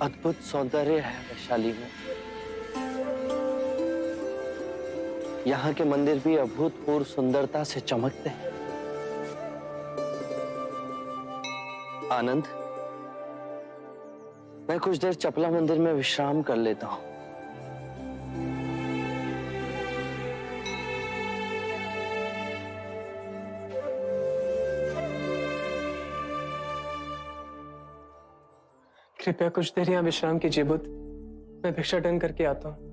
अद्भुत सौंदर्य है वैशाली में। यहाँ के मंदिर भी अभूतपूर्व सुंदरता से चमकते हैं। आनंद, मैं कुछ देर चपला मंदिर में विश्राम कर लेता हूँ। कृपया कुछ देर यहाँ विश्राम कीजिए बुद्ध। मैं भिक्षाटन करके आता हूँ।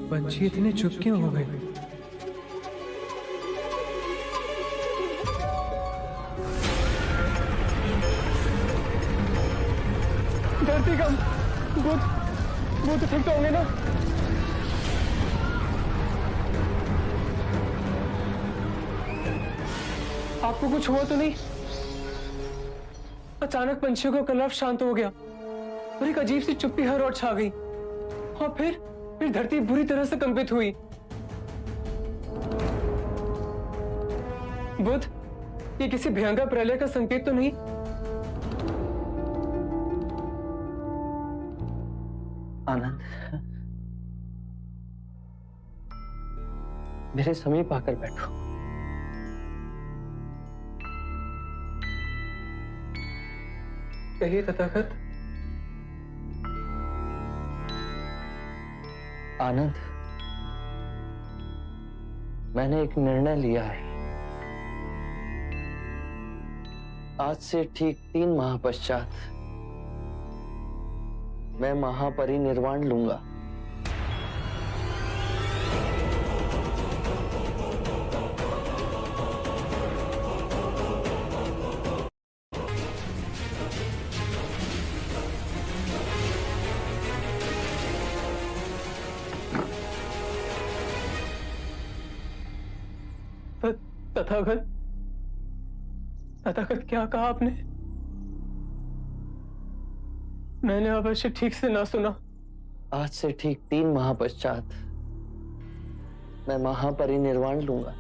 पंछी इतने चुप क्यों हो गए? धरती कम, बुद्ध ठीक तो होंगे ना? आपको कुछ हुआ तो नहीं? अचानक पंछियों का कलरव शांत हो गया और एक अजीब सी चुप्पी हर ओर छा गई और फिर धरती बुरी तरह से कंपित हुई। बुद्ध, ये किसी भयंकर प्रलय का संकेत तो नहीं? आनंद, मेरे समीप आकर बैठो। कहिए तथागत। आनंद, मैंने एक निर्णय लिया है। आज से ठीक 3 माह पश्चात मैं महापरिनिर्वाण लूंगा। तथागत, तथागत क्या कहा आपने? मैंने अवश्य ठीक से ना सुना। आज से ठीक 3 माह पश्चात मैं महापरिनिर्वाण लूंगा।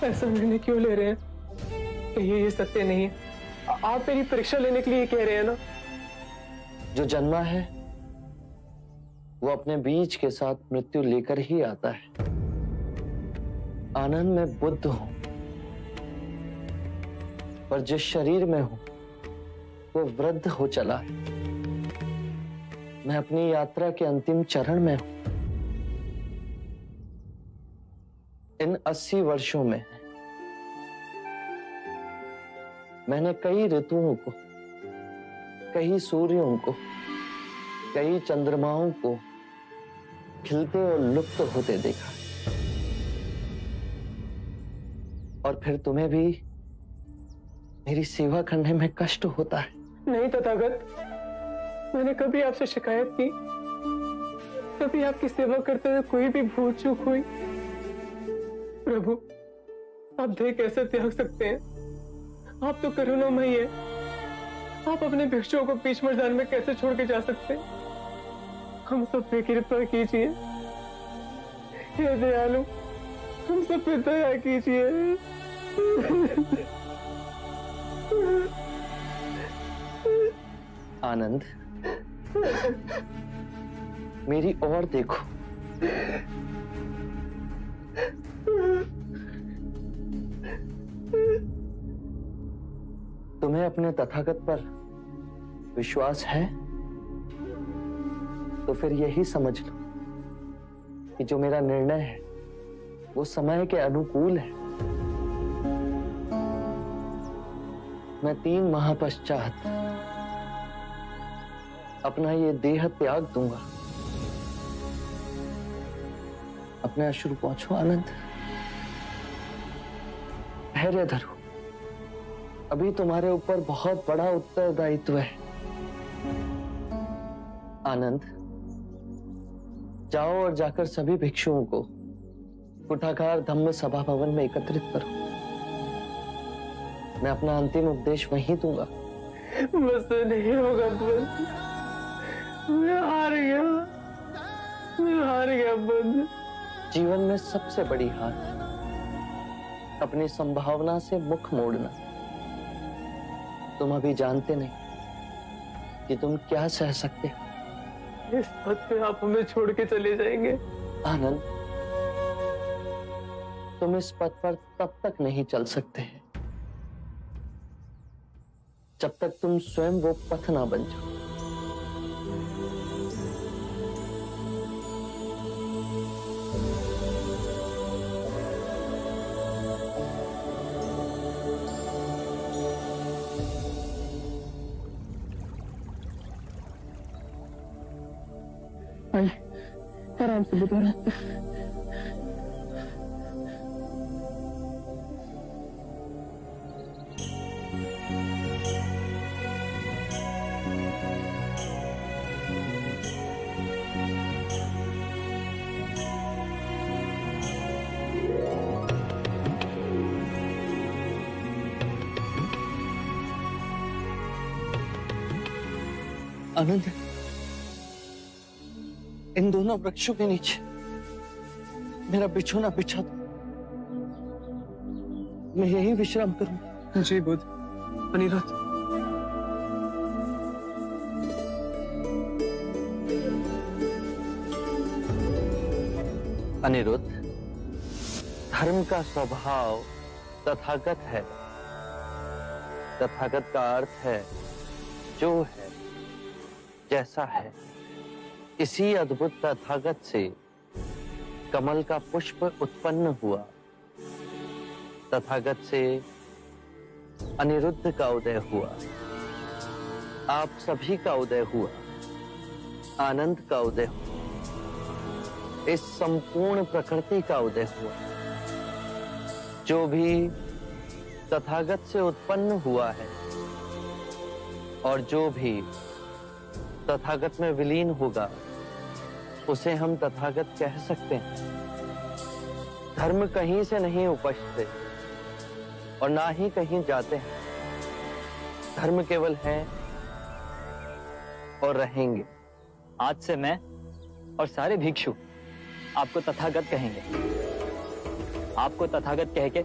ऐसा निर्णय क्यों ले रहे हैं? कहिए ये सत्य नहीं है। आप मेरी परीक्षा लेने के लिए कह रहे हैं ना? जो जन्मा है वो अपने बीज के साथ मृत्यु लेकर ही आता है। आनंद, मैं बुद्ध हूं, पर जिस शरीर में हूं वो वृद्ध हो चला है। मैं अपनी यात्रा के अंतिम चरण में हूं। इन 80 वर्षों में मैंने कई ऋतुओं को, कई सूर्यों को, कई चंद्रमाओं को खिलते और लुप्त होते देखा। और फिर तुम्हें भी मेरी सेवा करने में कष्ट होता है। नहीं तथागत, मैंने कभी आपसे शिकायत की? कभी आपकी सेवा करते हुए कोई भी भूल चूक हुई? प्रभु, आप देह कैसे त्याग सकते हैं? आप तो करुणामयी है। आप अपने भिक्षुओं को बीच मैदान में कैसे छोड़ के जा सकते हैं? हम सब पे कृपा कीजिए। हे दयालु, हम सब पे दया कीजिए। आनंद, मेरी ओर देखो। तुम्हें अपने तथागत पर विश्वास है? तो फिर यही समझ लो कि जो मेरा निर्णय है वो समय के अनुकूल है। मैं 3 माह पश्चात अपना ये देह त्याग दूंगा। अपने अश्रु पहुंचो आनंद, धैर्य धरो। अभी तुम्हारे ऊपर बहुत बड़ा उत्तरदायित्व है। आनंद, जाओ और जाकर सभी भिक्षुओं को कुठाकार धम्म सभा भवन में एकत्रित करो। मैं अपना अंतिम उपदेश वहीं दूंगा। मुझसे नहीं होगा बुद्ध, मैं हार गया, मैं हार गया बुद्ध। जीवन में सबसे बड़ी हार अपनी संभावना से मुख मोड़ना। तुम अभी जानते नहीं कि तुम क्या सह सकते हो। इस पद पे आप हमें छोड़ के चले जाएंगे। आनंद, तुम इस पथ पर तब तक नहीं चल सकते जब तक तुम स्वयं वो पथ ना बन जाओ। आराम से बता रहा हूँ। आनंद, इन दोनों वृक्षों के नीचे मेरा बिछोना बिछा दो। मैं यही विश्राम करूंगा। जी बुद्ध। अनिरुद्ध, अनिरुद्ध, धर्म का स्वभाव तथागत है। तथागत का अर्थ है जो है, जैसा है। इसी अद्भुत तथागत से कमल का पुष्प उत्पन्न हुआ। तथागत से अनिरुद्ध का उदय हुआ। आप सभी का उदय हुआ। आनंद का उदय हुआ। इस संपूर्ण प्रकृति का उदय हुआ। जो भी तथागत से उत्पन्न हुआ है और जो भी तथागत में विलीन होगा उसे हम तथागत कह सकते हैं। धर्म कहीं से नहीं उपजते और ना ही कहीं जाते हैं। धर्म केवल है और रहेंगे। आज से मैं और सारे भिक्षु आपको तथागत कहेंगे। आपको तथागत कह के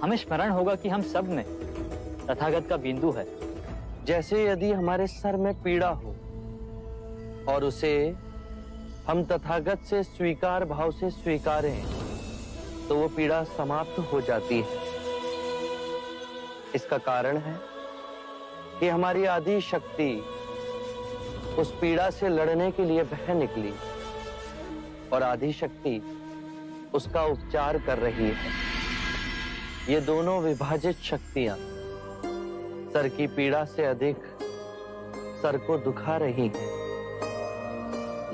हमें स्मरण होगा कि हम सब में तथागत का बिंदु है। जैसे यदि हमारे सर में पीड़ा हो और उसे हम तथागत से स्वीकार भाव से स्वीकारें तो वो पीड़ा समाप्त हो जाती है। इसका कारण है कि हमारी आदि शक्ति उस पीड़ा से लड़ने के लिए बह निकली और आदि शक्ति उसका उपचार कर रही है। ये दोनों विभाजित शक्तियां सर की पीड़ा से अधिक सर को दुखा रही हैं।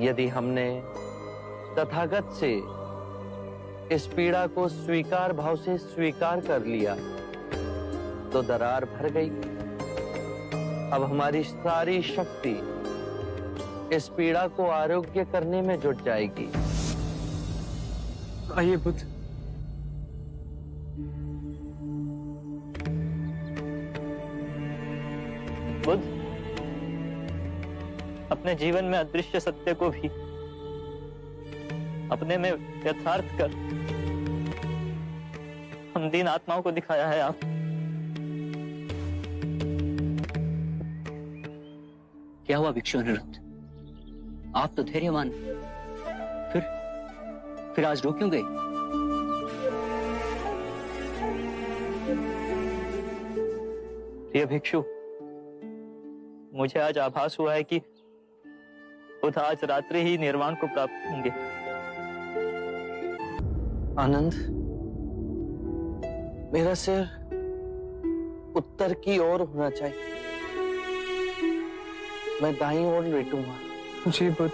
यदि हमने तथागत से इस पीड़ा को स्वीकार भाव से स्वीकार कर लिया तो दरार भर गई। अब हमारी सारी शक्ति इस पीड़ा को आरोग्य करने में जुट जाएगी। आइए बुद्ध। बुद्ध, अपने जीवन में अदृश्य सत्य को भी अपने में यथार्थ कर हम दीन आत्माओं को दिखाया है। आप क्या हुआ भिक्षु अनिरुद्ध? आप तो धैर्यवान, फिर आज रो क्यों गए? प्रिय भिक्षु, मुझे आज आभास हुआ है कि बुद्ध आज रात्रि ही निर्वाण को प्राप्त होंगे। आनंद, मेरा सिर उत्तर की ओर होना चाहिए। मैं दाईं ओर लेटूंगा। जी बुद्ध।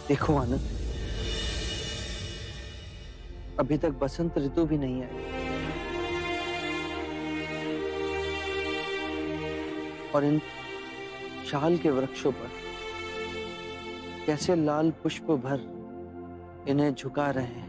देखो आनंद, अभी तक बसंत ऋतु भी नहीं आई और इन शाल के वृक्षों पर कैसे लाल पुष्प भर इन्हें झुका रहे हैं।